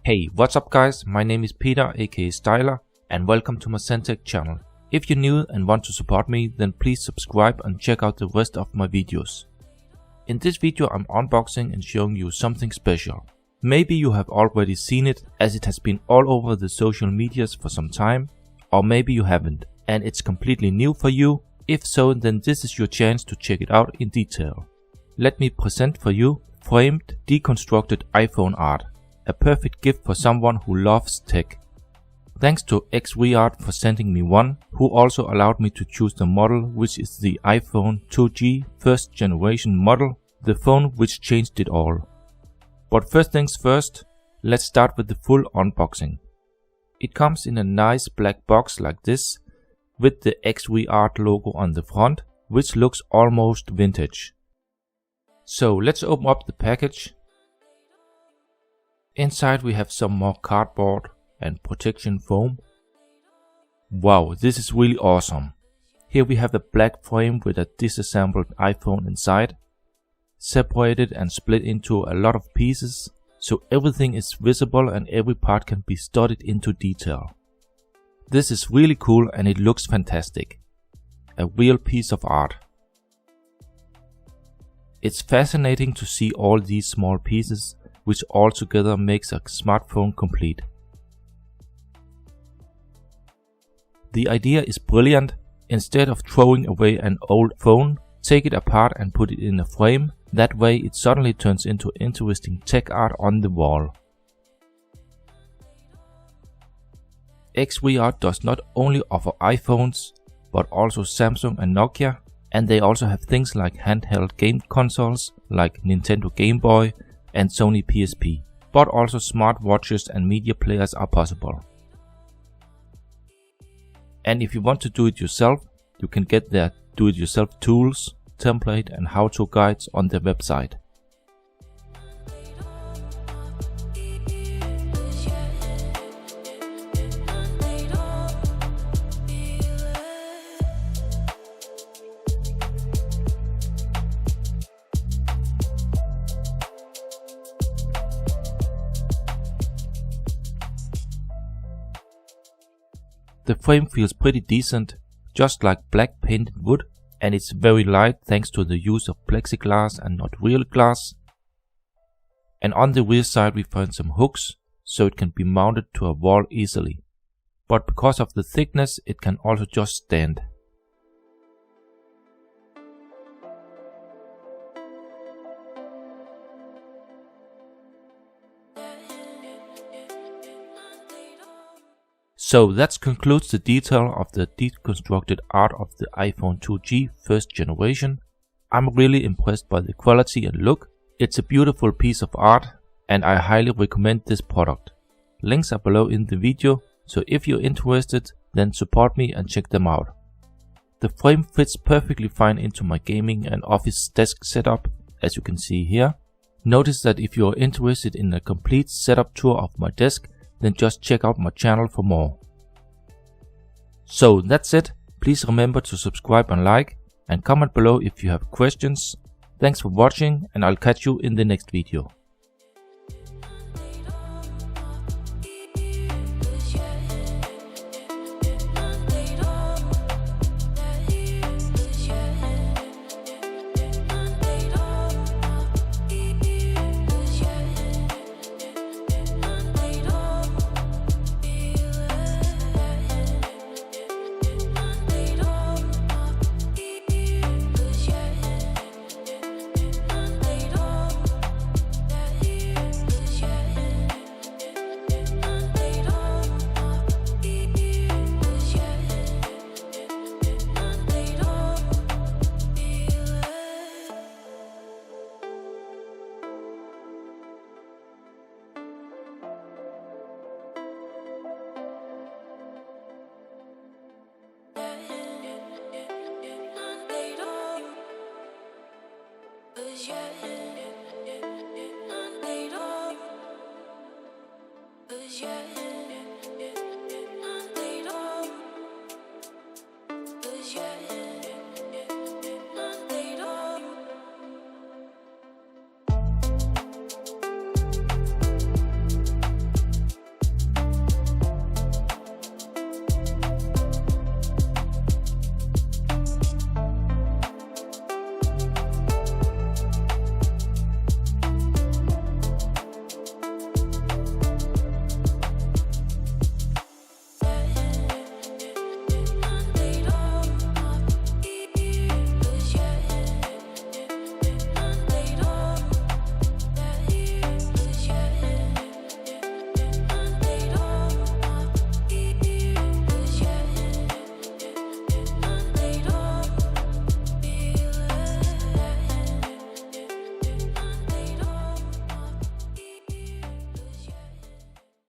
Hey, what's up guys, my name is Peter aka Styler and welcome to my Centech channel. If you're new and want to support me, then please subscribe and check out the rest of my videos. In this video I'm unboxing and showing you something special. Maybe you have already seen it as it has been all over the social medias for some time, or maybe you haven't and it's completely new for you. If so, then this is your chance to check it out in detail. Let me present for you framed deconstructed iPhone art. A perfect gift for someone who loves tech. Thanks to Xreart for sending me one, who also allowed me to choose the model, which is the iPhone 2G first generation model, the phone which changed it all. But first things first, let's start with the full unboxing. It comes in a nice black box like this, with the Xreart logo on the front, which looks almost vintage. So let's open up the package. Inside we have some more cardboard and protection foam. Wow, this is really awesome. Here we have a black frame with a disassembled iPhone inside, separated and split into a lot of pieces, so everything is visible and every part can be studied into detail. This is really cool and it looks fantastic. A real piece of art. It's fascinating to see all these small pieces, which altogether makes a smartphone complete. The idea is brilliant. Instead of throwing away an old phone, take it apart and put it in a frame. That way it suddenly turns into interesting tech art on the wall. Xreart does not only offer iPhones, but also Samsung and Nokia, and they also have things like handheld game consoles like Nintendo Game Boy and Sony PSP, but also smartwatches and media players are possible. And if you want to do it yourself, you can get their do-it-yourself tools, template and how-to guides on their website. The frame feels pretty decent, just like black painted wood, and it's very light thanks to the use of plexiglass and not real glass. And on the rear side we find some hooks, so it can be mounted to a wall easily. But because of the thickness it can also just stand. So that concludes the detail of the deconstructed art of the iPhone 2G first generation. I'm really impressed by the quality and look. It's a beautiful piece of art and I highly recommend this product. Links are below in the video, so if you're interested then support me and check them out. The frame fits perfectly fine into my gaming and office desk setup, as you can see here. Notice that if you're interested in a complete setup tour of my desk, then just check out my channel for more. So that's it. Please remember to subscribe and like, and comment below if you have questions. Thanks for watching and I'll catch you in the next video. Yeah.